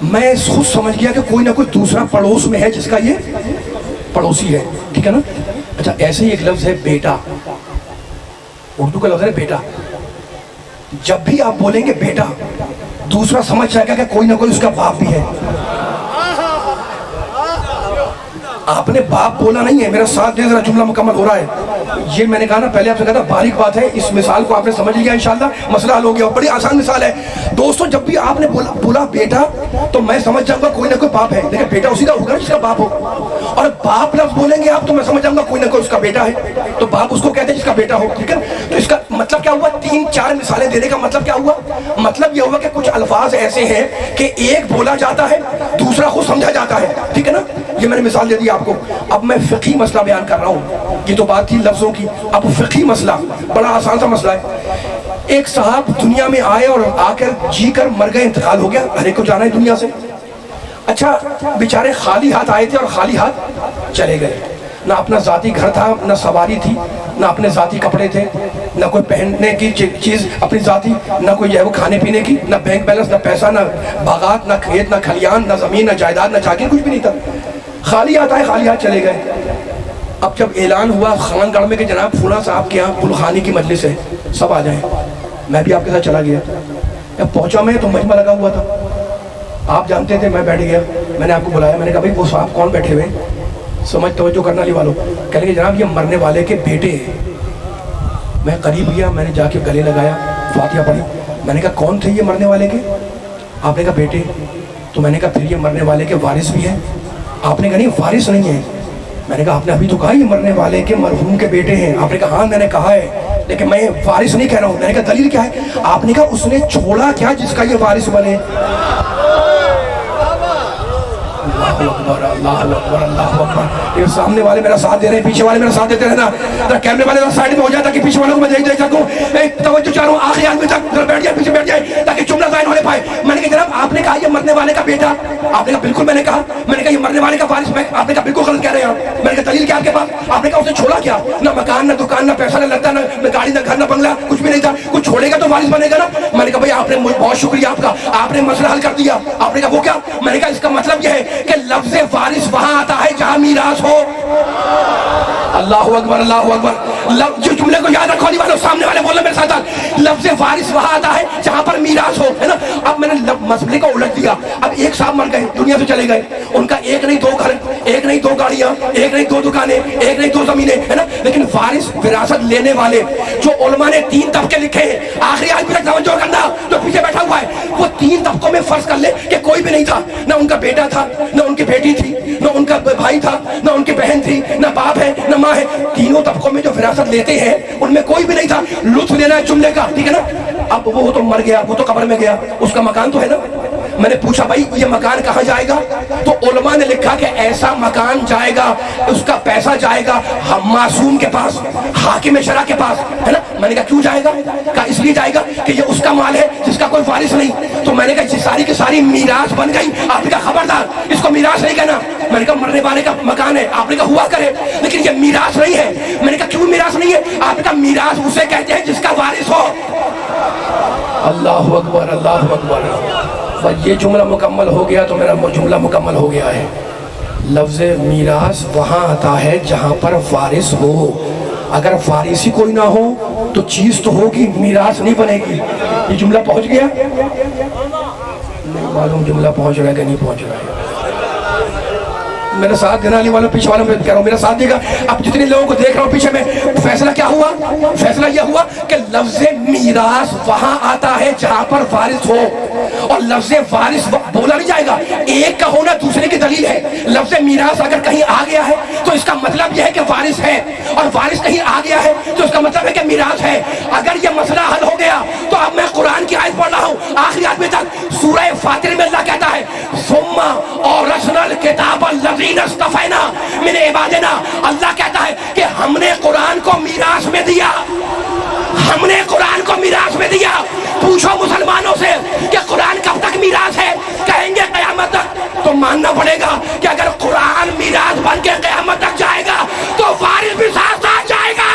میں خود سمجھ گیا کہ کوئی نہ کوئی دوسرا پڑوس میں ہے جس کا یہ پڑوسی ہے، ٹھیک ہے نا. اچھا ایسے ہی ایک لفظ ہے بیٹا، اردو کا لفظ ہے بیٹا. جب بھی آپ بولیں گے بیٹا دوسرا سمجھ جائے گا کہ کوئی نہ کوئی اس کا باپ بھی ہے. آپ نے باپ بولا نہیں ہے، میرا ساتھ دے ذرا جملہ مکمل ہو رہا ہے. یہ میں نے کہا نا پہلے آپ سے کہا تھا باریک بات ہے، اس مثال کو آپ نے سمجھ لیا انشاءاللہ مسئلہ حل ہو گیا. بڑی آسان مثال ہے دوستوں. جب بھی آپ نے بولا بیٹا تو میں سمجھ جاؤں گا کوئی نہ کوئی باپ ہے، لیکن بیٹا اسی کا ہوگا جس کا باپ ہو. اور باپ لفظ بولیں گے آپ تو میں سمجھ جاؤں گا کوئی نہ کوئی اس کا بیٹا ہے، تو باپ اس کو کہتے ہیں جس کا بیٹا ہو. ٹھیک ہے، تو اس کا مطلب کیا ہوا؟ 3-4 مثالیں دینے کا مطلب کیا ہوا؟ مطلب یہ ہوا کہ کچھ الفاظ ایسے ہیں کہ ایک بولا جاتا ہے دوسرا خود سمجھا جاتا ہے. ٹھیک ہے نا، یہ میں نے مثال دے دی آپ کو. اب میں فقہی مسئلہ بیان کر رہا ہوں. یہ تو بات تھی لفظوں کی، اب فقہی مسئلہ بڑا آسان سا مسئلہ ہے. ایک صاحب دنیا میں آئے اور آ کر جی کر مر گئے، انتقال ہو گیا، ہر ایک کو جانا ہے دنیا سے. اچھا بیچارے خالی ہاتھ آئے تھے اور خالی ہاتھ چلے گئے. نہ اپنا ذاتی گھر تھا، نہ سواری تھی، نہ اپنے ذاتی کپڑے تھے، نہ کوئی پہننے کی چیز اپنی ذاتی، نہ کوئی جو ہے وہ کھانے پینے کی، نہ بینک بیلنس، نہ پیسہ، نہ باغات، نہ کھیت، نہ کھلیان، نہ زمین، نہ جائیداد، نہ جاگیر، کچھ بھی نہیں تھا. خالی ہاتھ آئے خالی ہاتھ چلے گئے. اب جب اعلان ہوا خان گڑھ میں کہ جناب فلاں صاحب کے یہاں پلخانی کی مجلس ہے، سب آ جائیں، میں بھی آپ کے ساتھ چلا گیا. جب پہنچا میں تو مجمع لگا ہوا تھا، آپ جانتے تھے. میں بیٹھ گیا، میں نے آپ کو بلایا، میں نے کہا بھائی وہ صاحب کون بیٹھے ہوئے؟ سمجھ توجہ کرنا لی والوں. کہہ لیں کہ جناب یہ مرنے والے کے بیٹے ہیں. میں قریب گیا، میں نے جا کے گلے لگایا، فاتحہ پڑھی. میں نے کہا کون تھے یہ مرنے والے کے؟ آپ نے کہا بیٹے. تو میں نے کہا پھر یہ مرنے والے کے وارث بھی ہیں؟ آپ نے کہا نہیں وارث نہیں ہیں. میں نے کہا آپ نے ابھی تو کہا یہ مرنے والے کے مرحوم کے بیٹے ہیں. آپ نے کہا ہاں میں نے کہا ہے، لیکن میں وارث نہیں کہہ رہا ہوں. میں نے کہا دلیل کیا ہے؟ آپ نے کہا اس نے چھوڑا کیا جس کا یہ وارث بنے؟ اللہ اکبر، اللہ اکبر، اللہ اکبر. یہ سامنے والے میرا ساتھ دے رہے ہیں، پیچھے والے میرا ساتھ دیتے رہنا. ذرا کیمرے والے ذرا سائڈ میں ہو جائے تاکہ پیچھے والوں کو میں دیکھ سکوں. توجہ چاہ رہا ہوں آخری آدمی تک ذرا بیٹھ جائے، پیچھے بیٹھ جائے تاکہ جملہ ظاہر ہونے پائے. میں نے کہا جناب آپ نے کہا یہ مرنے والے کا بیٹا. آپ نے کہا بالکل. میں نے کہا یہ مرنے والے کا وارث. آپ نے کہا بالکل غلط کہہ رہے ہیں. میں نے کہا دلیل کیا آپ کے پاس؟ آپ نے کہا اس نے چھوڑا کیا؟ نہ مکان، نہ دکان، نہ پیسہ، نہ لگتا، نہ گاڑی، نہ گھر، نہ بنگلہ، کچھ بھی نہیں تھا. کچھ چھوڑے گا تو وارث بنے گا نا. میں نے کہا بھائی آپ نے بہت شکریہ آپ کا، آپ نے مسئلہ حل کر دیا. آپ نے کہا وہ کیا؟ میں نے کہا اس کا مطلب یہ ہے کہ لفظ وارث وہاں آتا ہے جہاں میراث ہو. اللہ اکبر، اللہ اکبر. جو جملے کو یاد رکھو والوں سامنے والے بولنا میرے ساتھ، لفظ وارث وہاں آتا ہے جہاں پر میراث ہو، ہے نا. اب میں نے مسئلے کو الٹ دیا. اب ایک صاحب مر گئے، دنیا سے چلے گئے. ان کا ایک نہیں 2 گھر، ایک نہیں 2 گاڑیاں، ایک نہیں 2 دکانیں، ایک نہیں 2 زمینیں، ہے نا. لیکن وارث وراثت لینے والے جو علماء نے 3 طبقے لکھے ہیں، آخری آدمی تک توجہ کرنا جو پیچھے بیٹھا ہوا ہے. وہ 3 طبقوں میں فرض کر لے کہ کوئی بھی نہیں تھا، نہ ان کا بیٹا تھا، نہ ان کی بیٹی تھی، نہ ان کا بھائی تھا، نہ ان کی بہن تھی، نہ باپ ہے، نہ ماں ہے. تینوں طبقوں میں جو وراثت لیتے ہیں ان میں کوئی بھی نہیں تھا. لطف لینا ہے جملے کا، ٹھیک ہے نا. اب وہ تو مر گیا، وہ تو قبر میں گیا، اس کا مکان تو ہے نا. میں نے پوچھا بھائی یہ مکان کہاں جائے گا؟ تو علماء نے لکھا کہ ایسا مکان جائے گا، اس کا پیسہ جائے گا معصوم کے پاس، حاکم شرع کے پاس، ہے نا. میں نے کہا کیوں جائے گا؟ کہا اس لیے جائے گا کہ یہ اس کا مال ہے جس کا کوئی وارث نہیں. تو میں نے کہا یہ ساری کی ساری میراث بن گئی. آپ نے کہا خبردار اس کو میراث نہیں کہنا. میں نے کہا مرنے والے کا مکان ہے. آپ نے کہا ہوا کرے، لیکن یہ میراث نہیں ہے. میں نے کہا کیوں میراث نہیں ہے؟ آپ نے کہا میراث اسے کہتے ہیں جس کا وارث ہو. اللہ اکبر، اللہ اکبر. یہ جملہ مکمل ہو گیا تو میرا جملہ مکمل ہو گیا ہے. لفظ میراث وہاں آتا ہے جہاں پر وارث ہو. اگر وارث ہی کوئی نہ ہو تو چیز تو ہوگی، میراث نہیں بنے گی. یہ جملہ پہنچ گیا؟ نہیں معلوم جملہ پہنچ رہا ہے کہ نہیں پہنچ رہا ہے. میرے ساتھ دینا علی والوں، پیچھے والوں میں کہہ رہا ہوں میرا ساتھ دے گا. اب جتنے لوگوں کو دیکھ رہا ہوں پیچھے میں، فیصلہ کیا ہوا؟ فیصلہ یہ ہوا کہ لفظ میراث وہاں آتا ہے جہاں پر وارث ہو. اور لفظ وارث بولا نہیں جائے گا. ایک کا ہونا دوسرے کی دلیل ہے. لفظ میراث اگر کہیں آ گیا ہے تو اس کا مطلب یہ ہے کہ وارث ہے، اور وارث کہیں آ گیا ہے تو اس کا مطلب ہے کہ میراث ہے. اگر یہ مسئلہ حل ہو گیا تو اب میں قرآن کی آیت پڑھ رہا ہوں آخری آدمی تک. سورہ فاطر میں اللہ کہتا ہے ثم اورثنا الکتاب الذین اصطفینا من عبادنا. اللہ کہتا ہے کہ ہم نے قرآن کو میراث میں دیا، ہم نے قرآن کو میراث میں دیا. پوچھو مسلمانوں سے کہ قرآن کب تک میراث ہے؟ کہیں گے قیامت تک. تو ماننا پڑے گا کہ اگر قرآن میراث بن کے قیامت تک جائے گا تو وارث بھی ساتھ ساتھ جائے گا.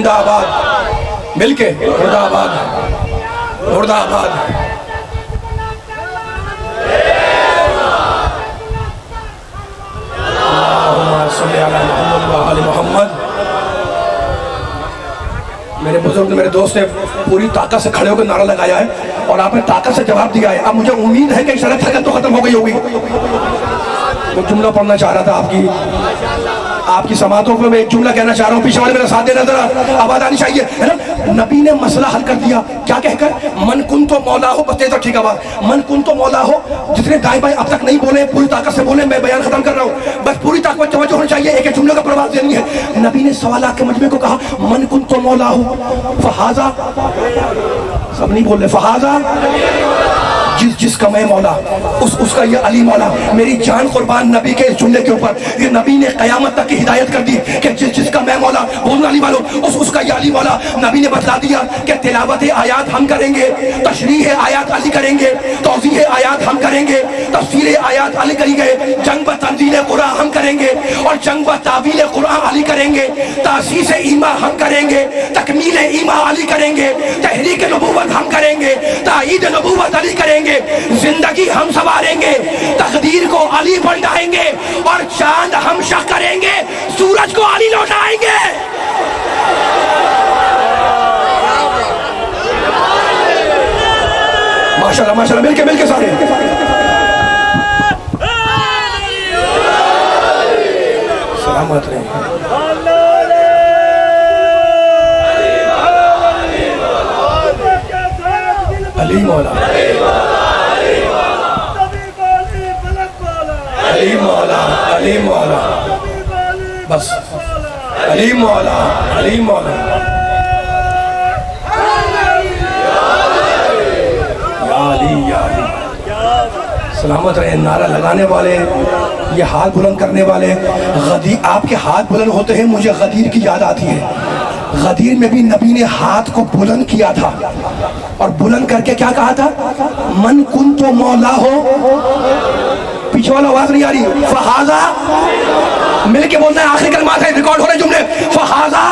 زندہ آباد، مل کے مرد آباد، مرد آباد۔ اللہم صلی علی محمد و آل محمد۔ میرے بزرگ نے، میرے دوست نے پوری طاقت سے کھڑے ہو کر نعرہ لگایا ہے اور آپ نے طاقت سے جواب دیا ہے۔ اب مجھے امید ہے کہ اس طرح تھکن تو ختم ہو گئی ہوگی۔ میں جملہ پڑھنا چاہ رہا تھا آپ کی سماعتوں کو، میں ایک جملہ کہنا چاہ رہا ہوں، پیچھے والے میرا ساتھ دینا، ذرا آواز آنی چاہیے، ہے نا؟ نبی نے مسئلہ حل کر دیا، کیا کہہ کر؟ من کن تو مولا ہو، بس تیز ٹھیک آواز، من کن تو مولا ہو۔ جتنے دائیں بائیں اب تک نہیں بولے پوری طاقت سے بولے، میں بیان ختم کر رہا ہوں، بس پوری طاقت توجہ ہونی چاہیے، ایک ایک جملے کا پرواز دینی ہے۔ نبی نے سوالات کے مجموعے کو کہا من کن تو مولا ہو فہذا، سب نہیں بول رہے، فہذا جس کا میں مولا، اس کا یہ علی مولا۔ میری جان قربان نبی کے اس جملے کے اوپر، یہ نبی نے قیامت تک کی ہدایت کر دی کہ جس کا میں مولا، بولنا علی والو، اس کا یہ علی مولا۔ نبی نے بتلا دیا کہ تلاوت آیات ہم کریں گے، تشریح آیات علی کریں گے، توضیح آیات ہم کریں گے، تفسیر آیات علی کریں گے، جنگ و تنزیل قرآن ہم کریں گے، اور جنگ و تعویل قرآن علی کریں گے، تاسیس ایمان ہم کریں گے، تکمیل ایمان علی کریں گے، تحریک نبوت ہم کریں گے، تائید نبوت علی کریں گے، زندگی ہم سواریں گے، تقدیر کو علی پلٹائیں گے، اور چاند ہم شق کریں گے، سورج کو علی لوٹائیں گے۔ ماشاءاللہ ماشاءاللہ، مل کے سارے سلامت رہیں۔ علی مولا، علی مولا، علی مولا، بس علی مولا، علی مولا، یا علی یا علی۔ سلامت رہے نعرہ لگانے والے، یہ ہاتھ بلند کرنے والے۔ غدیر، آپ کے ہاتھ بلند ہوتے ہیں، مجھے غدیر کی یاد آتی ہے۔ غدیر میں بھی نبی نے ہاتھ کو بلند کیا تھا، اور بلند کر کے کیا کہا تھا؟ من کن تو مولا ہو، پیچھے والا آواز نہیں آ رہی، فہذا، مل کے بولنا ہے، آخری کلمات ہیں، ریکارڈ ہو رہے جملے، فہذا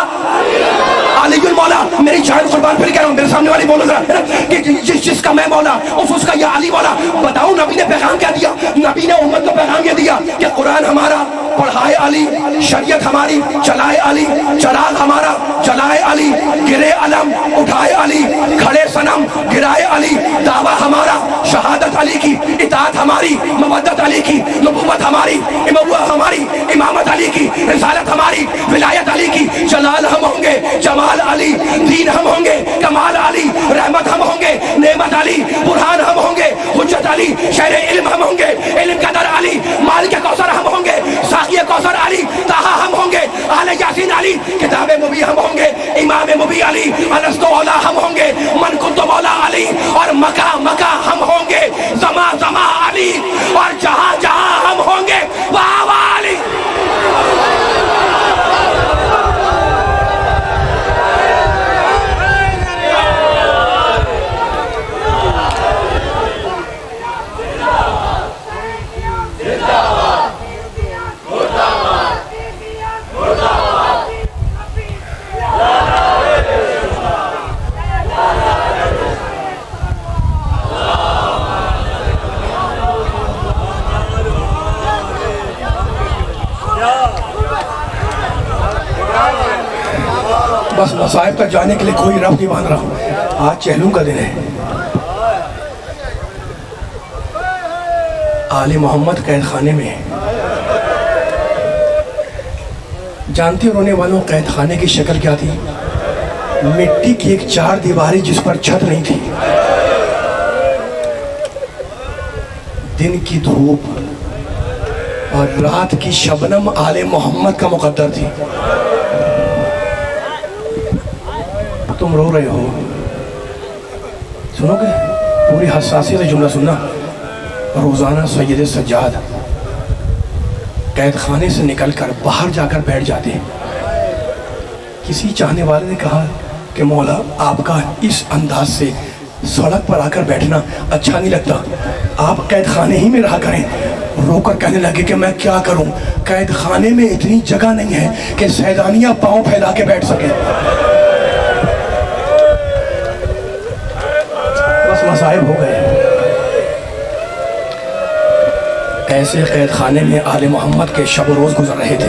علی المولا۔ میری جان قربان، پھر کہہ رہا ہوں، میرے سامنے والی بولو ذرا کہ جس کا میں مولا، اس کا یہ علی مولا۔ بتاؤ نبی نے پیغام کیا دیا؟ نبی نے امت کو پیغام یہ دیا کہ قرآن ہمارا پڑھائے علی، شریعت ہماری چلائے علی، چراغ ہمارا جلائے علی، گرے علم اٹھائے علی، کھڑے صنم گرائے علی، دعویٰ ہمارا شہادت علی کی، اطاعت ہماری مودت علی کی، نبوت ہماری اموت ہماری امامت علی کی، رسالت ہماری ولایت علی کی، جلال ہم ہوں گے جمال علی، دین ہم ہوں گے کمال علی، رحمت ہم ہوں گے نعمت علی، برہان ہم ہوں گے حجت علی، شہر علم ہم ہوں گے علم کا در علی، مالک کوثر ہم ہوں گے ساقی کوثر علی، طٰہٰ ہم ہوں گے آل یاسین علی، کتاب مبی ہم ہوں گے امام مبی علی، الستو اولا ہم ہوں گے من کنت مولا علی، اور مکہ مکہ ہم ہوں گے زما زما علی، اور جہاں جہاں ہم ہوں گے وہاں وہاں علی۔ بس مصائب تک جانے کے لیے کوئی رب نہیں مان رہا ہوں، آج چہلوں کا دن ہے۔ آل محمد قید خانے میں ہے، جانتے رونے والوں قید خانے کی شکل کیا تھی؟ مٹی کی ایک چار دیواری جس پر چھت نہیں تھی، دن کی دھوپ اور رات کی شبنم آل محمد کا مقدر تھی۔ تم رو رہے ہو، سنو گے؟ پوری حساسیت سے جملہ سننا۔ روزانہ سید سجاد قید خانے سے نکل کر باہر جا کر بیٹھ جاتے ہیں۔ کسی چاہنے والے نے کہا کہ مولا آپ کا اس انداز سے سڑک پر آ کر بیٹھنا اچھا نہیں لگتا، آپ قید خانے ہی میں رہا کریں۔ رو کر کہنے لگے کہ میں کیا کروں، قید خانے میں اتنی جگہ نہیں ہے کہ سیدانیہ پاؤں پھیلا کے بیٹھ سکے۔ مصائب ہو گئے. ایسے قید خانے میں آل محمد کے شب و روز گزر رہے تھے.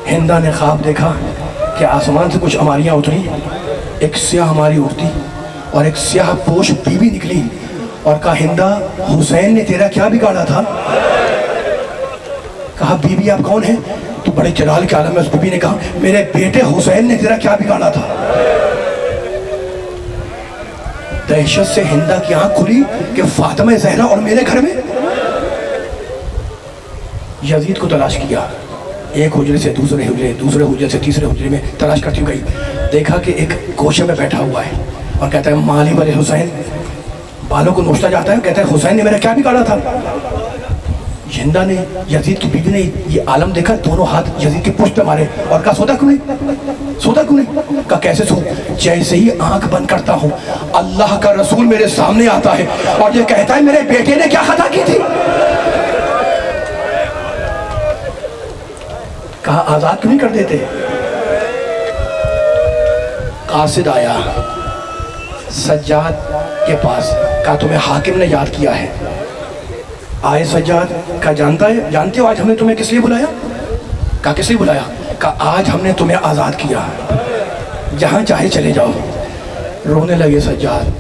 ہندا نے خواب دیکھا کہ آسمان سے کچھ اماریاں اتری, ایک سیاہ ہماری اٹھتی اور ایک سیاہ پوش بیوی نکلی اور کہا, ہندا حسین نے تیرا کیا بگاڑا تھا؟ کہا, بیوی آپ کون ہیں؟ تو بڑے جلال کے عالم میں اس بیوی نے کہا, میرے بیٹے حسین نے تیرا کیا بگاڑا تھا؟ دہشت سے ہندا کی آنکھ کھلی کہ فاطمہ زہرا اور میرے گھر میں. یزید کو تلاش کیا, ایک حجرے سے دوسرے حجرے, دوسرے حجرے سے تیسرے حجرے میں تلاش کرتی گئی. دیکھا کہ ایک گوشے میں بیٹھا ہوا ہے اور کہتا ہے, مالی والے حسین. بالوں کو نوچتا جاتا ہے, کہتا ہے, حسین نے میرا کیا بگاڑا تھا؟ ہندا نے, یزید کی بیوی نے یہ عالم دیکھا, دونوں ہاتھ یزید کی پشت پہ مارے اور کہا, سوتا کیوں نہیں؟ سوتا کیوں نہیں؟ کہا, کیسے سو؟ جیسے ہی آنکھ بند کرتا ہوں اللہ کا رسول میرے سامنے آتا ہے اور یہ کہتا ہے, میرے بیٹے نے کیا خطا کی تھی؟ کہا, آزاد کیوں نہیں کر دیتے؟ قاصد آیا سجاد کے پاس, کہا, تمہیں حاکم نے یاد کیا ہے. آئے سجاد, کہا, جانتے ہو آج ہم نے تمہیں کس لیے بلایا؟ کہا, کس لیے بلایا؟ کہا, آج ہم نے تمہیں آزاد کیا, جہاں چاہے چلے جاؤ. رونے لگے سجاد,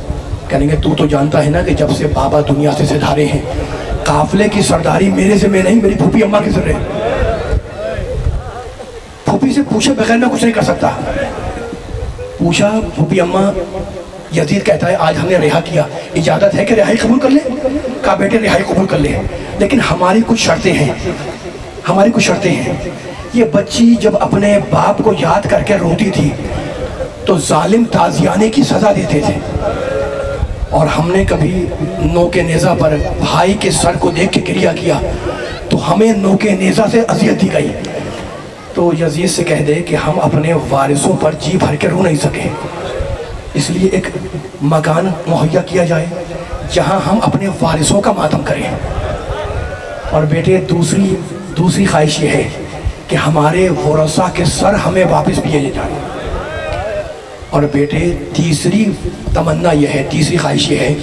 کہیں گے, تو جانتا ہے نا کہ جب سے بابا دنیا سے سدھارے ہیں قافلے کی سرداری میرے سے میں نہیں, میری پھوپھی اماں کے سر ہے. پھوپھی سے پوچھے بغیر میں کچھ نہیں کر سکتا. پوچھا پھوپھی اماں, یزید کہتا ہے, آج ہم نے رہا کیا, اجازت ہے کہ رہائی قبول کر لیں؟ کہا, بیٹے رہائی قبول کر لیں, لیکن ہماری کچھ شرطیں ہیں. ہماری کچھ شرطیں ہیں. یہ بچی جب اپنے باپ کو یاد کر کے روتی تھی تو ظالم تازیانے کی سزا دیتے تھے, اور ہم نے کبھی نوک نیزہ پر بھائی کے سر کو دیکھ کے گریہ کیا تو ہمیں نوک نیزہ سے اذیت دی گئی. تو یزید سے کہہ دے کہ ہم اپنے وارثوں پر جی بھر کے رو نہیں سکے, اس لیے ایک مکان مہیا کیا جائے جہاں ہم اپنے وارثوں کا ماتم کریں. اور بیٹے دوسری خواہش یہ ہے کہ ہمارے ورثاء کے سر ہمیں واپس بھیجے جائیں. اور بیٹے تیسری تمنا یہ ہے, تیسری خواہش یہ ہے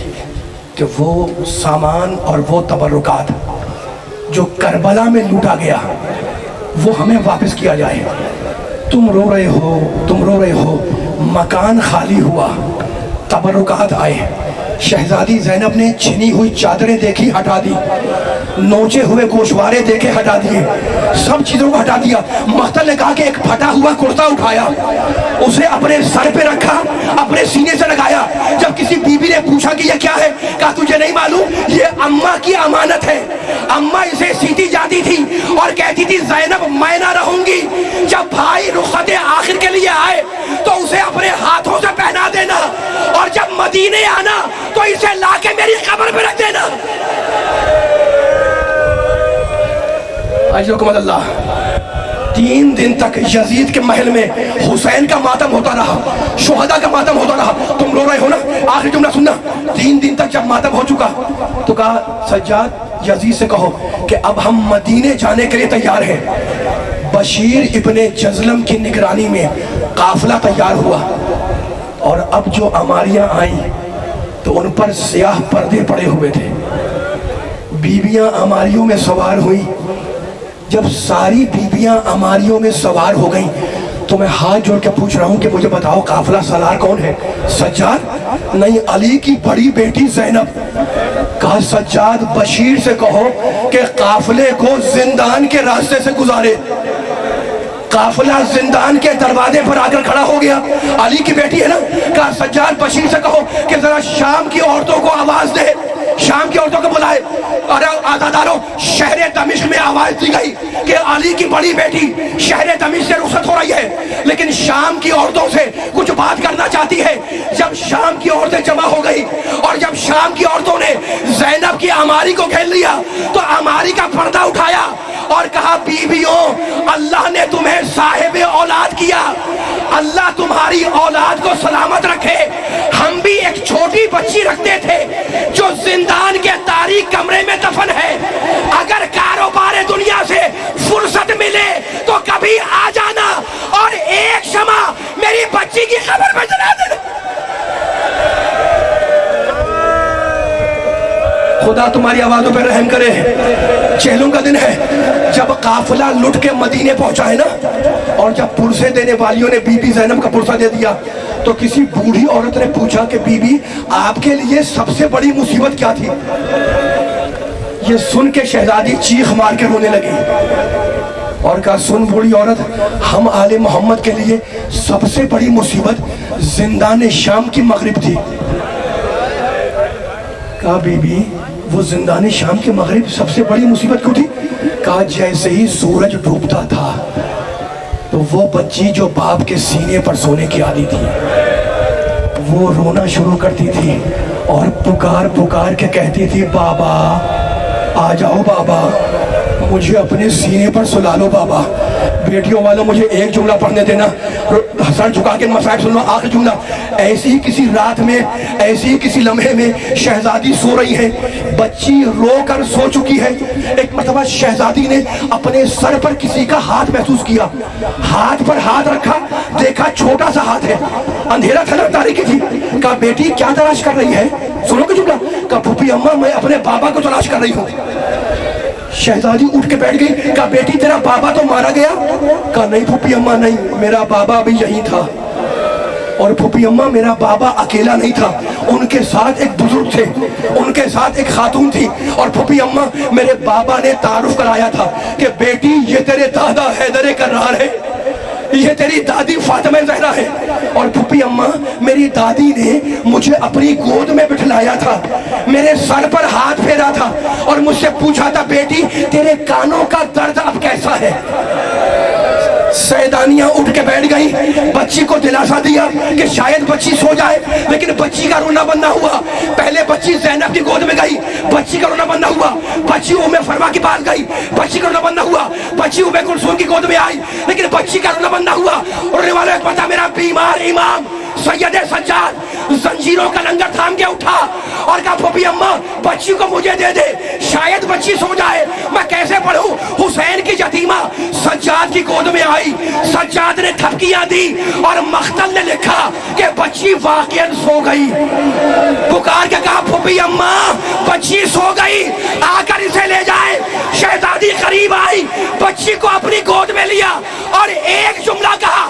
کہ وہ سامان اور وہ تبرکات جو کربلا میں لوٹا گیا وہ ہمیں واپس کیا جائے. تم رو رہے ہو, مکان خالی ہوا, تبرکات آئے. شہزادی زینب نے چھنی ہوئی چادریں دیکھی, ہٹا دی. نوچے ہوئے گوشوارے دیکھے, ہٹا دیے. سب چیزوں کو ہٹا دیا. مختل نے کہا کہ ایک پھٹا ہوا کرتا اٹھایا, اسے اپنے سر پہ رکھا, اپنے سینے سے لگایا. جب کسی بیوی نے پوچھا کہ یہ کیا ہے, کہا, تجھے نہیں معلوم, یہ اماں کی امانت ہے. اماں اسے سیتی جاتی تھی اور کہتی تھی, زینب میں نہ رہوں گی, جب بھائی رخصت آخر کے لیے آئے تو اسے اپنے ہاتھوں سے پہنا دینا, اور جب مدینے آنا تو اسے لا کے میری قبر پہ رکھ دینا. اجرکم اللہ. 3 دن تک یزید کے محل میں حسین کا ماتم ہوتا رہا, شہداء کا ماتم ہوتا رہا. تم رو رہے ہو نا, آخری جملہ سننا. 3 دن تک جب ماتم ہو چکا تو کہا, سجاد یزید سے کہو کہ اب ہم مدینے جانے کے لیے تیار ہیں. بشیر ابن جزلم کی نگرانی میں قافلہ تیار ہوا, اور اب جو اماریاں آئیں تو ان پر سیاہ پردے پڑے ہوئے تھے. بیویاں اماریوں میں سوار ہوئیں. جب ساری بیویاں اماریوں میں سوار ہو گئیں تو میں ہاتھ جوڑ کے پوچھ رہا ہوں کہ مجھے بتاؤ قافلہ سالار کون ہے؟ سجاد, نہیں, علی کی بڑی بیٹی زینب. کہا, سجاد بشیر سے کہو کہ قافلے کو زندان کے راستے سے گزارے. قافلہ زندان کے دروازے پر آ کر کھڑا ہو گیا. علی کی بیٹی ہے نا. کہا, سجاد بشیر سے کہو کہ ذرا شام کی عورتوں کو آواز دے, شام کی عورتوں کو بلائے. اور آزاداروں, شہر دمشق میں آواز دی گئی کہ علی کی بڑی بیٹی شہر دمشق سے رخصت ہو رہی ہے, لیکن شام کی عورتوں سے کچھ بات کرنا چاہتی ہے. جب شام کی عورتیں جمع ہو گئی اور جب شام کی عورتوں نے زینب کی اماری کو گھیر لیا تو اماری کا پردہ اٹھایا اور کہا, بیویوں, اللہ نے تمہیں صاحب اولاد کیا, اللہ تمہاری اولاد کو سلامت رکھے. ہم بھی ایک چھوٹی بچی رکھتے تھے جو زندان کے تاریک کمرے میں دفن ہے. اگر کاروبار دنیا سے فرصت ملے تو کبھی آ جانا اور ایک شمع میری بچی کی قبر پہ جلا دینا. خدا تمہاری آوازوں پہ رحم کرے. چہلوں کا دن ہے جب قافلہ لٹ کے مدینے پہنچا ہے نا, اور جب پرسے دینے والیوں نے بی بی زینب کا پرسہ دے دیا تو کسی بوڑھی عورت نے پوچھا کہ بی بی آپ کے لیے سب سے بڑی مصیبت کیا تھی؟ یہ سن کے شہزادی چیخ مار کے رونے لگی اور کہا سن بوڑھی عورت, ہم آل محمد کے لیے سب سے بڑی مصیبت زندان شام کی مغرب تھی. کہا بی بی وہ زندان شام کے مغرب سب سے بڑی مصیبت کیوں تھی؟ کہا جیسے ہی سورج ڈوبتا تھا تو وہ بچی جو باپ کے سینے پر سونے کی عادی تھی وہ رونا شروع کرتی تھی اور پکار پکار کے کہتی تھی بابا آ جاؤ بابا, مجھے اپنے سینے پر سلا لو بابا. بیٹیوں والوں مجھے ایک جملہ پڑھنے دینا, سر جھکا کے مصائب سن لو. آخری جملہ, ایسی ہی کسی رات میں, ایسی ہی کسی لمحے میں شہزادی سو رہی ہے, بچی رو کر سو چکی ہے. ایک مرتبہ شہزادی نے اپنے سر پر کسی کا ہاتھ محسوس کیا, ہاتھ پر ہاتھ رکھا, دیکھا چھوٹا سا ہاتھ ہے, اندھیرا تھا, تاریکی تھی. کہا بیٹی کیا تلاش کر رہی ہے؟ سنو کہ جملہ, کہا پھوپھی اماں میں اپنے بابا کو تلاش کر رہی ہوں. شہزادی اٹھ کے بیٹھ گئی. کہا بیٹی تیرا بابا تو مارا گیا؟ کہا نہیں پھوپھی اماں نہیں, میرا بابا بھی یہیں تھا. اور پھوپھی اماں میرا بابا اکیلا نہیں تھا, ان کے ساتھ ایک بزرگ تھے, ان کے ساتھ ایک خاتون تھی. اور پھوپھی اماں میرے بابا نے تعارف کرایا تھا کہ بیٹی یہ تیرے دادا حیدر کرار ہے, یہ تیری دادی فاطمہ زہرا ہے. اور پھوپھی اماں میری دادی نے مجھے اپنی گود میں بٹھلایا تھا, میرے سر پر ہاتھ پھیرا تھا اور مجھ سے پوچھا تھا بیٹی تیرے کانوں کا درد اب کیسا ہے؟ سیدانیاں اٹھ کے بیٹھ گئی, بچی کو دلاسا دیا کہ شاید بچی سو جائے, لیکن بچی کا رونا بند نہ ہوا. پہلے بچی زینب کی گود میں گئی, بچی کا رونا بند نہ ہوا. بچی ام فرما کے پاس گئی, بچی کا رونا بند نہ ہوا. بچی ام کلثوم کی گود میں آئی, لیکن بچی کا رونا بند نہ ہوا. اور والے پتا میرا بیمار امام سید سجاد زنجیروں کا لنگر تھام کے اٹھا اور کہا پھوپھی اماں بچی کو مجھے دے دے, شاید بچی سو جائے, میں کیسے پڑھوں؟ حسین کی یتیمہ سجاد کی گود میں آئی, سجاد نے تھپکیاں دی اور مختل نے لکھا کہ بچی واقعاً سو گئی. پکار کے کہا پھوپھی اماں بچی سو گئی, آ کر اسے لے جائے. شہزادی قریب آئی, بچی کو اپنی گود میں لیا اور ایک جملہ کہا